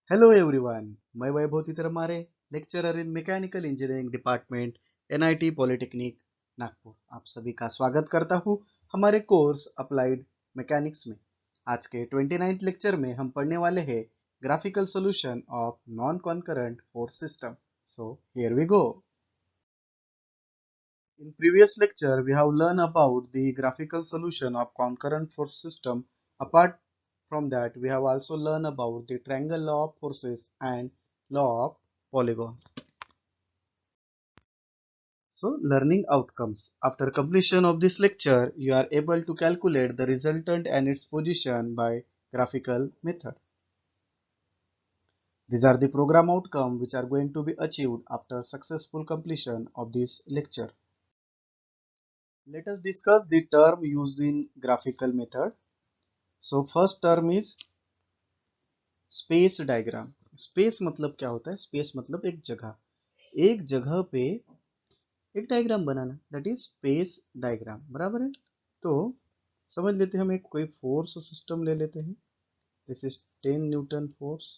Hello everyone, मैं Vaibhav Titarmare, lecturer in mechanical engineering department NIT polytechnic Nagpur. आप सभी का स्वागत करता हूं हमारे कोर्स अप्लाइड मैकेनिक्स में। आज के 29th लेक्चर में हम पढ़ने वाले हैं graphical solution of non concurrent force system. So here we go. In previous lecture, we have learned about the graphical solution of concurrent force system. Apart from that, we have also learned about the triangle law of forces and law of polygon. So, learning outcomes. After completion of this lecture, you are able to calculate the resultant and its position by graphical method. These are the program outcomes which are going to be achieved after successful completion of this lecture. Let us discuss the term used in graphical method. So first term is space diagram. Space मतलब क्या होता है? Space मतलब एक जगह पे एक diagram banana, that is space diagram. बराबर है। तो समझ लेते हैं, हम एक कोई फोर्स सिस्टम ले लेते हैं। This is 10 Newton force,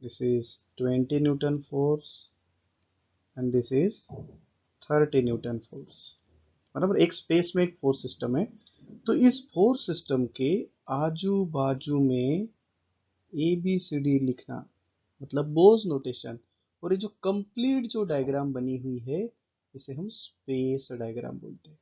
this is 20 Newton force and this is 30 Newton force. बराबर, एक स्पेस में एक फोर्स सिस्टम है। तो इस फोर्स सिस्टम के आजू बाजू में ए बी सी डी लिखना मतलब बोस नोटेशन। और ये जो कंप्लीट जो डायग्राम बनी हुई है, इसे हम स्पेस डायग्राम बोलते हैं।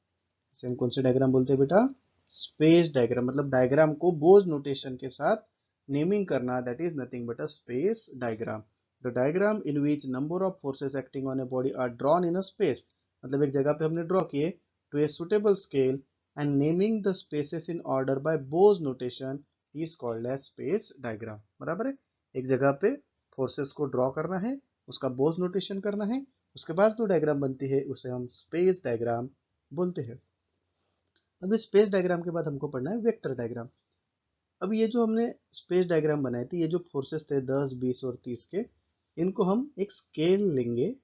इसे हम कौन से डायग्राम बोलते हैं बेटा? Space diagram. मतलब डायग्राम को बोस नोटेशन के साथ नेमिंग करना, that is nothing but a space diagram. The diagram in which number of forces acting on a body are drawn in a space. मतलब एक जगह पे हमने ड्रॉ किए to a suitable scale and naming the spaces in order by Bose notation is called as space diagram. बराबर है। एक जगह पे फोर्सेस को ड्रॉ करना है, उसका बोस नोटेशन करना है, उसके बाद जो डायग्राम बनती है उसे हम स्पेस डायग्राम बोलते हैं। अब इस स्पेस डायग्राम के बाद हमको पढ़ना है वेक्टर डायग्राम। अब ये जो हमने स्पेस डायग्राम बनाए थे, ये जो फोर्सेस थे 10, 20 और 30 के, इनको हम एक स्केल लेंगे।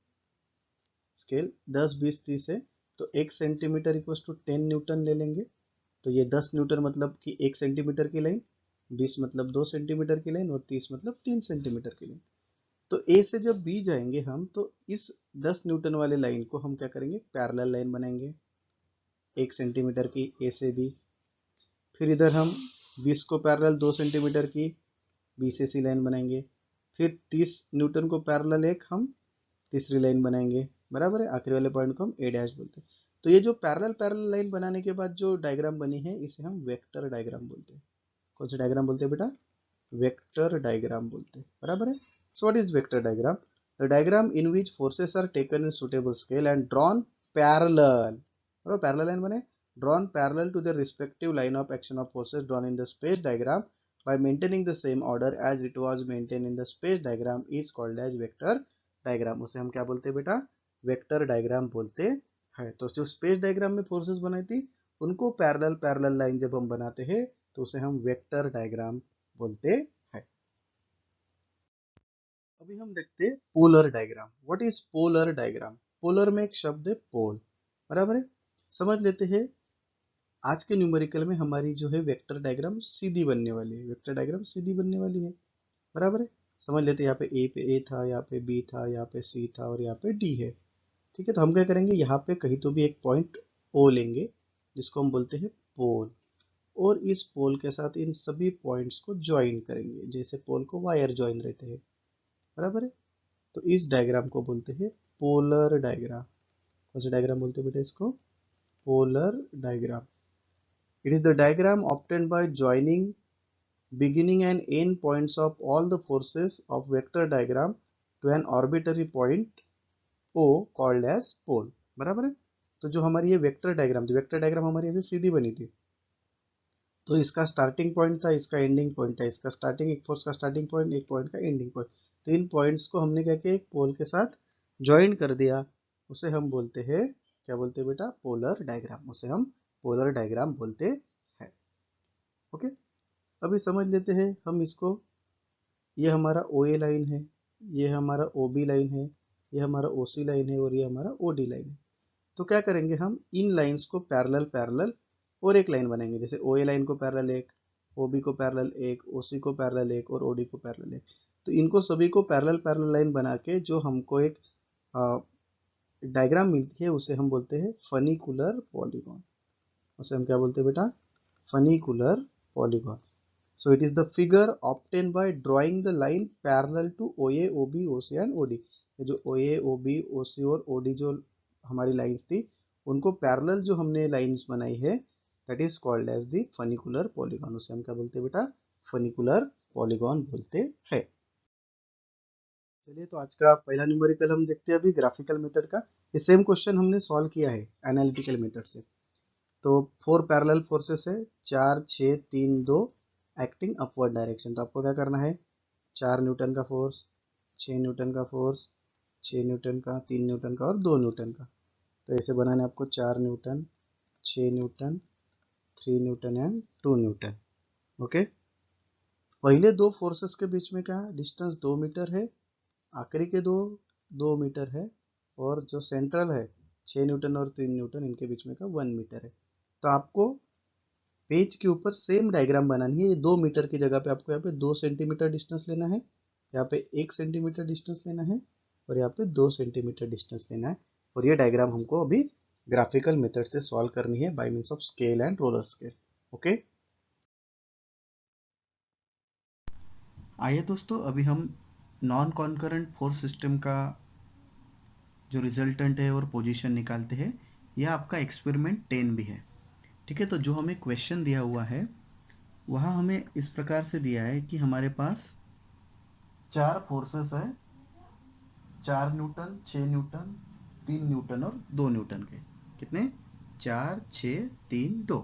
स्केल 10, 20, 30 है, तो 1 सेंटीमीटर इक्वल टू 10 न्यूटन ले लेंगे। तो ये 10 न्यूटन मतलब कि 1 सेंटीमीटर की लाइन, 20 मतलब 2 सेंटीमीटर की लाइन और 30 मतलब 3 सेंटीमीटर की लाइन। तो ए से जब बी जाएंगे हम, तो इस 10 न्यूटन वाले लाइन को हम क्या करेंगे? पैरेलल लाइन बनाएंगे 1 सेंटीमीटर की ए से बी। फिर इधर हम 20 को पैरेलल 2 सेंटीमीटर की बी से सी लाइन बनाएंगे। फिर 30 न्यूटन को पैरेलल एक हम तीसरी लाइन बनाएंगे। बराबर है। आखिरी वाले पॉइंट को हम ए डैश बोलते हैं। तो ये जो पैरेलल पैरेलल लाइन बनाने के बाद जो डायग्राम बनी है, इसे हम वेक्टर डायग्राम बोलते हैं। कौन सा डायग्राम बोलते हैं बेटा? वेक्टर डायग्राम बोलते हैं। बराबर है। So what is vector diagram? The diagram in which forces are taken in suitable scale and drawn parallel. बराबर, पैरेलल लाइन बने, drawn parallel to their respective line of action of forces drawn in the space diagram by maintaining the same order as it was maintained in the space diagram is called as vector diagram। उसे हम क्या बोलते हैं बेटा? Vector diagram बोलते हैं। तो जो स्पेस डायग्राम में फोर्सेस बनाई थी, उनको पैरेलल पैरेलल लाइन जब हम बनाते हैं, तो उसे हम वेक्टर डायग्राम बोलते हैं। अभी हम देखते हैं polar diagram. What is polar diagram? Polar में एक शब्द है पोल। बराबर है। समझ लेते हैं, आज के न्यूमेरिकल में हमारी जो है वेक्टर डायग्राम सीधी बनने वाली है। वेक्टर डायग्राम सीधी बनने वाली है। बराबर है। समझ लेते हैं, यहाँ पे ए था, यहाँ पे बी था, यहाँ पे सी था और यहाँ पे डी है। ठीक है। तो हम क्या करेंगे, यहाँ पे कहीं तो भी एक पॉइंट ओ लेंगे, जिसको हम बोलते हैं पोल। और इस पोल के साथ इन सभी पॉइंट्स को ज्वाइन करेंगे, जैसे पोल को वायर ज्वाइन रहते हैं। बराबर है। तो इस डायग्राम को बोलते हैं पोलर डायग्राम। कौन सा डायग्राम बोलते हैं बेटा इसको? Polar diagram. It is the diagram obtained by joining beginning and end points of all the forces of vector diagram to an arbitrary point O called as pole। बराबर है। तो जो हमारी ये वेक्टर डायग्राम थी, वेक्टर डायग्राम हमारी ऐसे सीधी बनी थी। तो इसका स्टार्टिंग पॉइंट था, इसका एंडिंग पॉइंट था। इसका स्टार्टिंग, एक फोर्स का स्टार्टिंग पॉइंट, एक पॉइंट का एंडिंग पॉइंट। तो इन पॉइंट्स को हमने क्या किया, एक पोल के साथ ज्वाइन कर दिया। उसे हम बोलते हैं, क्या बोलते हैं बेटा? Polar diagram. उसे हम पोलर डायग्राम बोलते हैं। ओके। अभी समझ लेते हैं हम इसको। ये हमारा ओ ए लाइन है, ये हमारा ओ बी लाइन है, ये हमारा ओ सी लाइन है और ये हमारा ओ डी लाइन है। तो क्या करेंगे, हम इन लाइंस को पैरेलल पैरेलल और एक लाइन बनाएंगे। जैसे ओ ए लाइन को पैरेलल एक, ओ बी को पैरेलल एक, ओ सी को पैरेलल एक और ओ डी को पैरेलल एक। तो इनको सभी को पैरेलल पैरेलल लाइन बना के जो हमको एक डायग्राम मिलती है उसे हम बोलते हैं फनिकुलर पॉलीगॉन। उसे हम क्या बोलते हैं बेटा? Funicular polygon. So it is the figure obtained by drawing the line parallel to OA, OB, OC and OD। ये जो OA, OB, OC और OD जो हमारी लाइंस थी उनको पैरेलल जो हमने लाइंस बनाई है that is called as the funicular polygon। उसे हम क्या बोलते हैं बेटा? फनिकुलर पॉलीगॉन बोलते हैं। चलिए तो आज का पहला न्यूमेरिकल हम देखते हैं अभी ग्राफिकल मेथड का। ये सेम क्वेश्चन हमने सॉल्व किया है एनालिटिकल मेथड से। तो 4 पैरेलल फोर्सेस है, 4 6 3 2 एक्टिंग अपवर्ड डायरेक्शन। तो आपको क्या करना है? 4 न्यूटन का फोर्स, 6 न्यूटन का फोर्स, 6 न्यूटन का, 3 न्यूटन का और 2 न्यूटन का। तो ऐसे बनाना है आपको 4 Newton, 6 Newton, 3 Newton and 2 Newton. Okay, पहले दो फोर्सेस के बीच में क्या डिस्टेंस 2 मीटर है, आखिरी के दो 2 मीटर है, और जो सेंट्रल है 6 न्यूटन और 3 न्यूटन इनके बीच में का 1 मीटर है। तो आपको पेज के ऊपर सेम डायग्राम बनानी है। ये 2 मीटर की जगह पे आपको यहाँ पे 2 सेंटीमीटर डिस्टेंस लेना है, यहाँ पे 1 सेंटीमीटर डिस्टेंस लेना है और यहाँ पे 2 सेंटीमीटर डिस्टेंस लेना है। और ये डायग्राम हमको अभी ग्राफिकल मेथड से सॉल्व करनी है bye means of scale and roller scale. Okay, आइए दोस्तों अभी हम नॉन कॉन्करेंट फोर्स सिस्टम का जो रिजल्टेंट है और पोजीशन निकालते हैं। यह आपका एक्सपेरिमेंट 10 भी है। ठीक है, तो जो हमें क्वेश्चन दिया हुआ है वहाँ हमें इस प्रकार से दिया है कि हमारे पास 4 फोर्सेस है, 4 न्यूटन, 6 न्यूटन, 3 न्यूटन और 2 न्यूटन के। कितने? 4 6 3 2।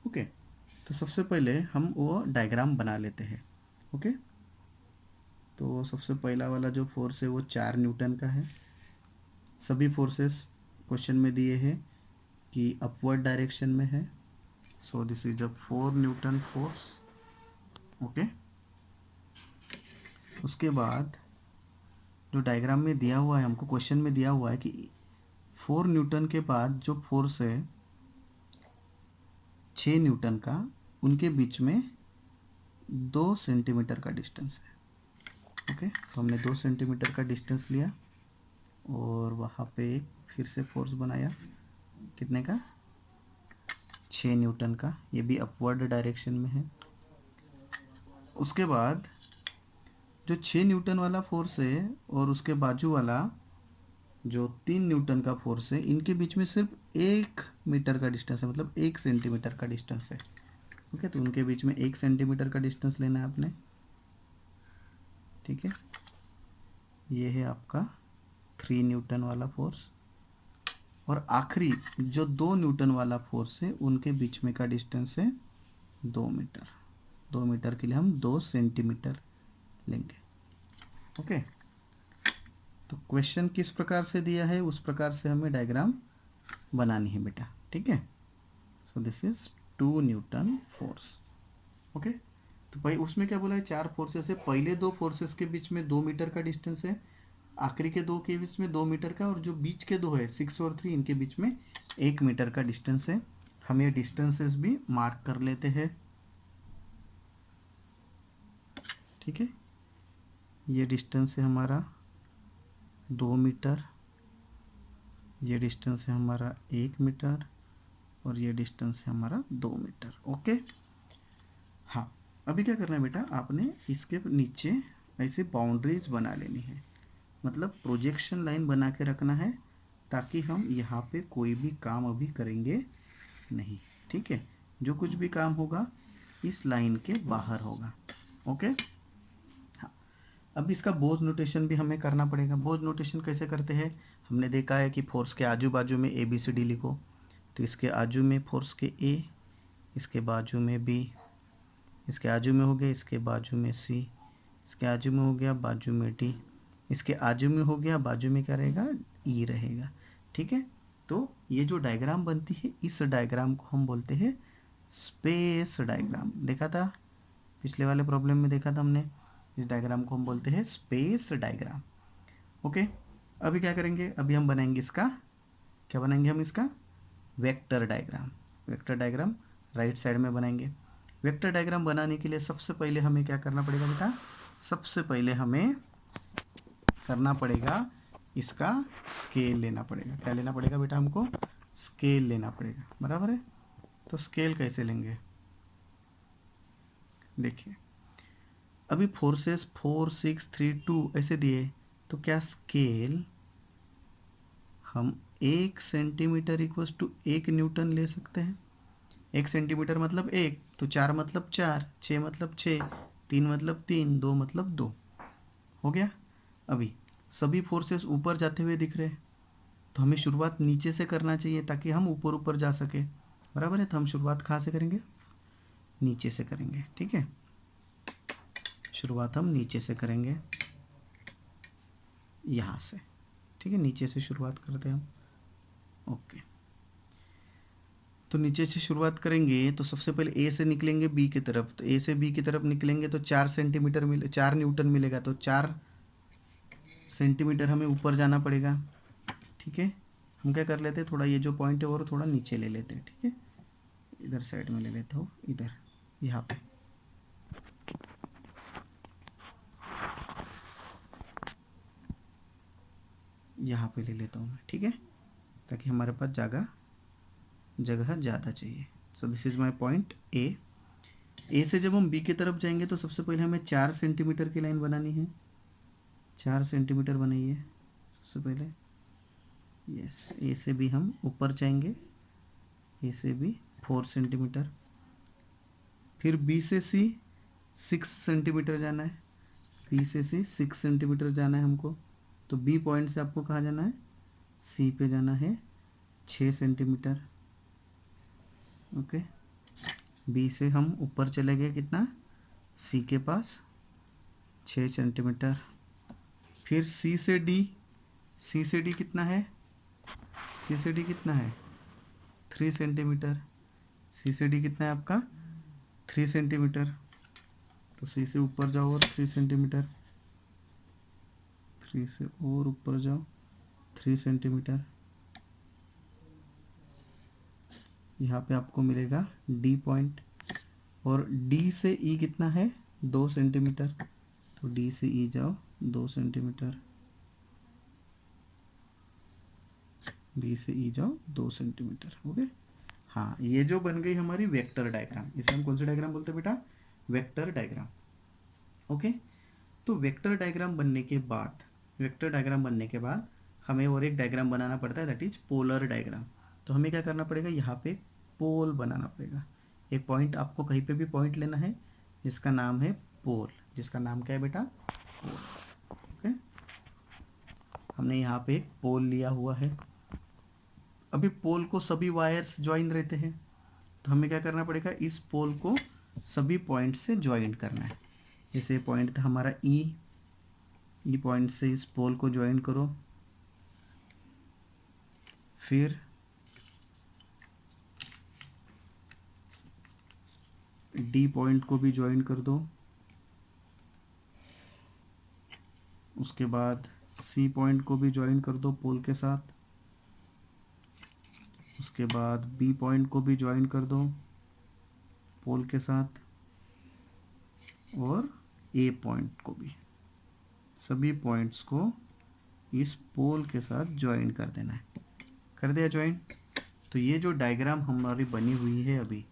ओके, तो सबसे पहले हम वो डायग्राम बना लेते हैं। ओके, तो सबसे पहला वाला जो फोर्स है वो 4 न्यूटन का है। सभी फोर्सेस क्वेश्चन में दिए हैं कि अपवर्ड डायरेक्शन में है। सो this is a 4 Newton force. Okay, उसके बाद जो डायग्राम में दिया हुआ है, हमको क्वेश्चन में दिया हुआ है कि 4 न्यूटन के बाद जो फोर्स है 6 न्यूटन का, उनके बीच में 2 सेंटीमीटर का डिस्टेंस है। ओके, तो हमने 2 सेंटीमीटर का डिस्टेंस लिया और वहाँ पे एक फिर से फोर्स बनाया। कितने का? 6 न्यूटन का। ये भी अपवर्ड डायरेक्शन में है। उसके बाद जो 6 न्यूटन वाला फोर्स है और उसके बाजू वाला जो 3 न्यूटन का फोर्स है, इनके बीच में सिर्फ 1 मीटर का डिस्टेंस है, मतलब 1 सेंटीमीटर का डिस्टेंस है। ओके, तो उनके बीच में 1 सेंटीमीटर का डिस्टेंस लेना है आपने। ठीक है, ये है आपका 3 न्यूटन वाला फोर्स। और आखिरी जो 2 न्यूटन वाला फोर्स है उनके बीच में का डिस्टेंस है 2 मीटर। 2 मीटर के लिए हम 2 सेंटीमीटर लेंगे। ओके, तो क्वेश्चन किस प्रकार से दिया है उस प्रकार से हमें डायग्राम बनानी है बेटा। ठीक है, सो this is 2 Newton force. Okay, तो भाई उसमें क्या बोला है? 4 फोर्सेस है, पहले 2 फोर्सेस के बीच में 2 मीटर का डिस्टेंस है, आखिरी के 2 के बीच में 2 मीटर का, और जो बीच के 2 है 6 और 3 इनके बीच में 1 मीटर का डिस्टेंस है। हम ये डिस्टेंसेस भी मार्क कर लेते हैं। ठीक है, ये डिस्टेंस है हमारा 2 मीटर, ये डिस्टेंस है हमारा 1 मीटर और ये डिस्टेंस है हमारा 2 मीटर। ओके, हाँ, अभी क्या करना है बेटा? आपने इसके नीचे ऐसे बाउंड्रीज बना लेनी है, मतलब प्रोजेक्शन लाइन बना के रखना है, ताकि हम यहाँ पे कोई भी काम अभी करेंगे नहीं। ठीक है, जो कुछ भी काम होगा इस लाइन के बाहर होगा। ओके, हाँ, अब इसका बोझ नोटेशन भी हमें करना पड़ेगा। बोझ नोटेशन कैसे करते हैं? हमने देखा है कि फोर्स के आजू बाजू में ए बी सी डी लिखो। तो इसके आजू में फोर्स के ए, इसके बाजू में बी, इसके आजू में हो गया, इसके बाजू में सी, इसके आजू में हो गया, बाजू में डी, इसके आजू में हो गया, बाजू में क्या रहेगा? ई रहेगा। ठीक है, तो ये जो डायग्राम बनती है इस डायग्राम को हम बोलते हैं स्पेस डायग्राम। देखा था पिछले वाले प्रॉब्लम में, देखा था हमने। इस डायग्राम को हम बोलते हैं स्पेस डायग्राम। ओके, अभी क्या करेंगे? अभी हम बनाएंगे इसका, क्या बनाएंगे हम? इसका vector diagram. Vector diagram right side में बनाएंगे। वेक्टर डायग्राम बनाने के लिए सबसे पहले हमें क्या करना पड़ेगा बेटा? सबसे पहले हमें करना पड़ेगा, इसका स्केल लेना पड़ेगा। क्या लेना पड़ेगा बेटा? हमको स्केल लेना पड़ेगा, बराबर है। तो स्केल कैसे लेंगे? देखिए, अभी फोर्सेस 4 6 3 2 ऐसे दिए, तो क्या स्केल हम 1 सेंटीमीटर इक्वल्स टू 1 न्यूटन ले सकते हैं? 1 सेंटीमीटर मतलब 1, तो 4 मतलब 4, 6 मतलब 6, 3 मतलब 3, 2 मतलब 2। हो गया। अभी सभी फोर्सेस ऊपर जाते हुए दिख रहे हैं, तो हमें शुरुआत नीचे से करना चाहिए ताकि हम ऊपर ऊपर जा सके, बराबर है। तो हम शुरुआत कहाँ से करेंगे? नीचे से करेंगे, ठीक है। शुरुआत हम नीचे से करेंगे, यहाँ से, ठीक है। नीचे से शुरुआत करते हैं हम। ओके, तो नीचे से शुरुआत करेंगे तो सबसे पहले ए से निकलेंगे बी की तरफ। तो ए से बी की तरफ निकलेंगे तो 4 सेंटीमीटर मिले, 4 न्यूटन मिलेगा। तो 4 सेंटीमीटर हमें ऊपर जाना पड़ेगा, ठीक है। हम क्या कर लेते हैं, थोड़ा ये जो पॉइंट है वो थोड़ा नीचे ले लेते हैं, ठीक है। इधर साइड में ले लेता हूँ, इधर, यहाँ पे। यहाँ पे ले लेता हूँ मैं, ठीक है, ताकि हमारे पास जगह ज़्यादा चाहिए। So this is my point A. A से जब हम बी की तरफ जाएंगे तो सबसे पहले हमें 4 सेंटीमीटर की लाइन बनानी है। 4 सेंटीमीटर बनाइए सबसे पहले। यस, ए से बी हम ऊपर जाएंगे, ए से बी 4 सेंटीमीटर। फिर बी से सी 6 सेंटीमीटर जाना है। बी से सी 6 सेंटीमीटर जाना है हमको। तो बी पॉइंट से आपको कहाँ जाना है? सी पे जाना है 6 सेंटीमीटर। ओके, बी से हम ऊपर चले गए कितना? सी के पास 6 सेंटीमीटर। फिर सी से डी, सी से डी कितना है? सी से डी कितना है? 3 सेंटीमीटर। सी से डी कितना है आपका? 3 सेंटीमीटर। तो सी से ऊपर जाओ और 3 सेंटीमीटर, 3 से और ऊपर जाओ 3 सेंटीमीटर। यहाँ पे आपको मिलेगा डी पॉइंट। और डी से ई कितना है? 2 सेंटीमीटर। तो डी से ई जाओ 2 सेंटीमीटर, डी से ई जाओ 2 सेंटीमीटर। ओके, हाँ, ये जो बन गई हमारी वेक्टर डायग्राम, इसे हम कौन सा डायग्राम बोलते हैं बेटा? Vector diagram. ओके, तो वेक्टर डायग्राम बनने के बाद, वेक्टर डायग्राम बनने के बाद हमें और एक डायग्राम बनाना पड़ता है, दैट इज पोलर डायग्राम। तो हमें क्या करना पड़ेगा? यहाँ पे पोल बनाना पड़ेगा। एक पॉइंट, आपको कहीं पे भी पॉइंट लेना है जिसका नाम है पोल। जिसका नाम क्या है बेटा? पोल। ओके, हमने यहाँ पे एक पोल लिया हुआ है। अभी पोल को सभी वायर्स ज्वाइन रहते हैं, तो हमें क्या करना पड़ेगा? इस पोल को सभी पॉइंट से ज्वाइन करना है। जैसे पॉइंट था हमारा ई पॉइंट से इस पोल को ज्वाइन करो। फिर डी पॉइंट को भी ज्वाइन कर दो। उसके बाद सी पॉइंट को भी ज्वाइन कर दो पोल के साथ। उसके बाद बी पॉइंट को भी ज्वाइन कर दो पोल के साथ। और ए पॉइंट को भी, सभी पॉइंट्स को इस पोल के साथ ज्वाइन कर देना है। कर दिया ज्वाइन। तो ये जो डायग्राम हमारी बनी हुई है, अभी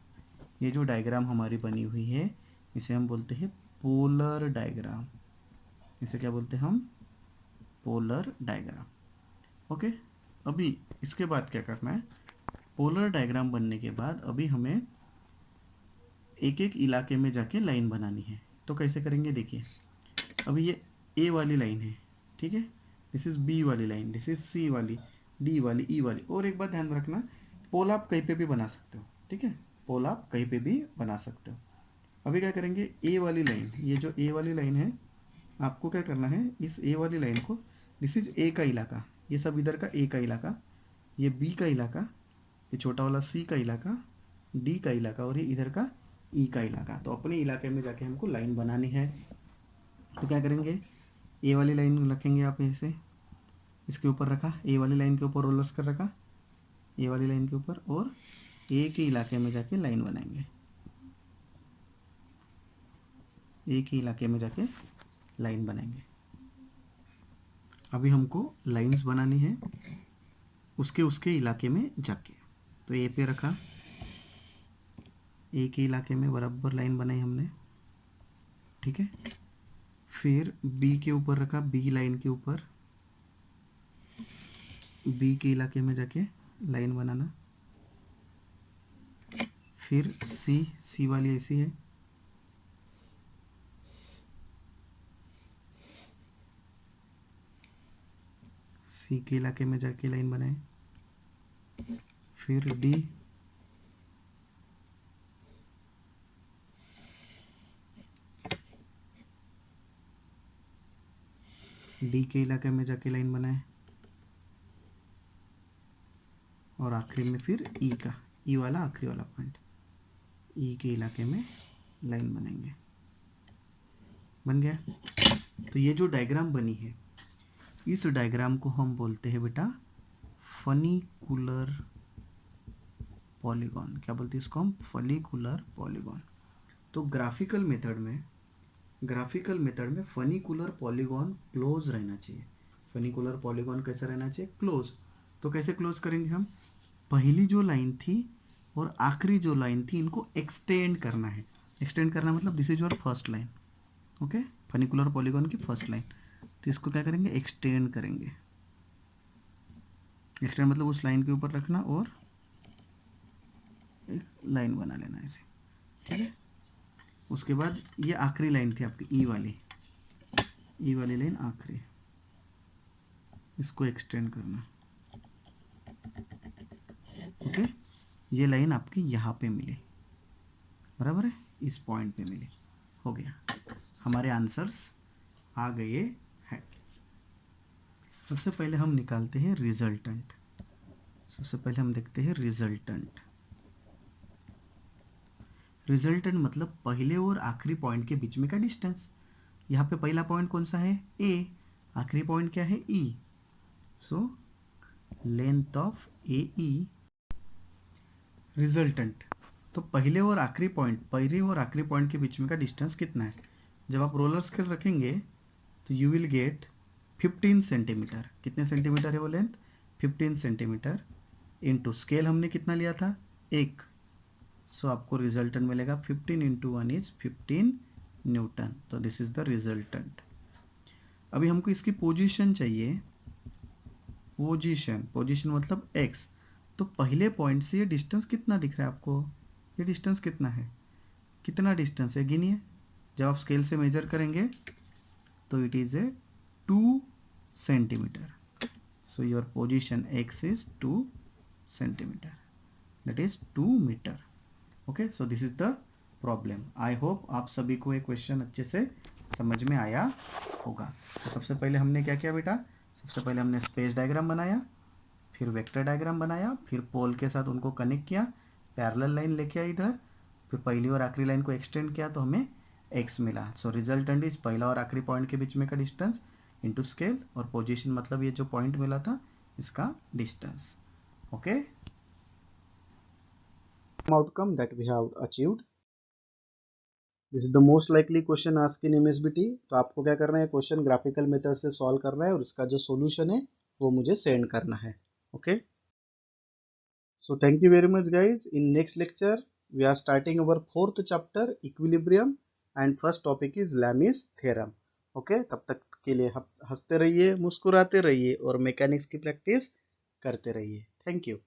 ये जो डायग्राम हमारी बनी हुई है, इसे हम बोलते हैं पोलर डायग्राम। इसे क्या बोलते हैं हम? Polar diagram. ओके, अभी इसके बाद क्या करना है? पोलर डायग्राम बनने के बाद अभी हमें एक एक इलाके में जाके लाइन बनानी है। तो कैसे करेंगे? देखिए, अभी ये ए वाली लाइन है, ठीक है। दिस इज बी वाली लाइन, दिस इज सी वाली, डी वाली, ई वाली। और एक बात ध्यान रखना, पोल आप कहीं पे भी बना सकते हो, ठीक है। पोल आप कहीं पे भी बना सकते हो। अभी क्या करेंगे? ए वाली लाइन, ये जो ए वाली लाइन है, आपको क्या करना है? इस ए वाली लाइन को, दिस इज ए का इलाका, ये सब इधर का ए का इलाका, ये बी का इलाका, ये छोटा वाला सी का इलाका, डी का इलाका, और ये इधर का ई का इलाका। तो अपने इलाके में जाके हमको लाइन बनानी है। तो क्या करेंगे? ए वाली लाइन रखेंगे आप ऐसे, इसके ऊपर रखा, ए वाली लाइन के ऊपर रोलर्स कर रखा, ए वाली लाइन के ऊपर, और ए के इलाके में जाके लाइन बनाएंगे। ए के इलाके में जाके लाइन बनाएंगे। अभी हमको लाइंस बनानी है उसके उसके इलाके में जाके। तो ए पे रखा, ए के इलाके में बराबर लाइन बनाई हमने, ठीक है। फिर बी के ऊपर रखा, बी लाइन के ऊपर, बी के इलाके में जाके लाइन बनाना। फिर सी, सी वाली ऐसी है, सी के इलाके में जाके लाइन बनाए। फिर डी, डी के इलाके में जाके लाइन बनाए। और आखिरी में फिर ई का, ई वाला आखिरी वाला पॉइंट, ई के इलाके में लाइन बनाएंगे। बन गया। तो ये जो डायग्राम बनी है, इस डायग्राम को हम बोलते हैं बेटा फनिकुलर पॉलीगॉन। क्या बोलते हैं इसको हम? Funicular polygon. तो ग्राफिकल मेथड में फनिकुलर पॉलीगॉन क्लोज रहना चाहिए। फनिकुलर पॉलीगॉन कैसा रहना चाहिए? क्लोज। तो कैसे क्लोज करेंगे हम? पहली जो लाइन थी और आखिरी जो लाइन थी, इनको एक्सटेंड करना है। एक्सटेंड करना मतलब this is your first line, okay, funicular polygon की फर्स्ट लाइन। तो इसको क्या करेंगे? एक्सटेंड करेंगे। एक्सटेंड मतलब उस लाइन के ऊपर रखना और एक लाइन बना लेना ऐसे, ठीक है। उसके बाद ये आखिरी लाइन थी आपकी ई वाली, ई वाली लाइन आखिरी, इसको एक्सटेंड करना, ओके। ये लाइन आपकी यहाँ पे मिली, बराबर है, इस पॉइंट पे मिली। हो गया, हमारे आंसर्स आ गए हैं। सबसे पहले हम निकालते हैं रिजल्टेंट। सबसे पहले हम देखते हैं रिजल्टेंट। रिजल्टेंट मतलब पहले और आखिरी पॉइंट के बीच में का डिस्टेंस। यहाँ पे पहला पॉइंट कौन सा है? ए। आखिरी पॉइंट क्या है? E. So length of A E. Resultant तो पहले और आखिरी पॉइंट के बीच में का डिस्टेंस कितना है? जब आप रोलर स्केल रखेंगे तो यू विल गेट 15 सेंटीमीटर। कितने सेंटीमीटर है वो लेंथ? 15 सेंटीमीटर। इनटू स्केल हमने कितना लिया था? 1। सो आपको रिजल्टेंट मिलेगा 15 इंटू 1 इज 15 न्यूटन। तो दिस इज द रिजल्टेंट। अभी हमको इसकी पोजीशन चाहिए। पोजीशन मतलब x। तो पहले पॉइंट से ये डिस्टेंस कितना दिख रहा है आपको? ये डिस्टेंस कितना है? कितना डिस्टेंस है गिनिए। जब आप स्केल से मेजर करेंगे तो it is a 2 centimetre. So your position x is 2 centimetre, that is 2 metre. Okay, so this is the problem. I hope आप सभी को ये क्वेश्चन अच्छे से समझ में आया होगा। तो सबसे पहले हमने क्या किया बेटा? सबसे पहले हमने स्पेस डायग्राम बनाया, फिर वेक्टर डायग्राम बनाया, फिर पोल के साथ उनको कनेक्ट किया, पैरेलल लाइन लेके आया इधर, फिर पहली और आखिरी लाइन को एक्सटेंड किया तो हमें x मिला। सो रिजल्टेंट इज पहला और आखिरी पॉइंट के बीच में का डिस्टेंस इनटू स्केल, और पोजीशन मतलब ये जो पॉइंट मिला था इसका distance, okay. Outcome that we have achieved. This is the most likely question asked in MSBT. तो आपको क्या करना है? क्वेश्चन ग्राफिकल मेथड से सॉल्व करना है और इसका जो सॉल्यूशन है वो मुझे सेंड करना है, okay. So thank you very much guys. In next lecture we are starting our 4th chapter equilibrium and first topic is Lami's theorem. Okay, तब तक के लिए हंसते रहिए, मुस्कुराते रहिए और मैकेनिक्स की प्रैक्टिस करते रहिए। Thank you.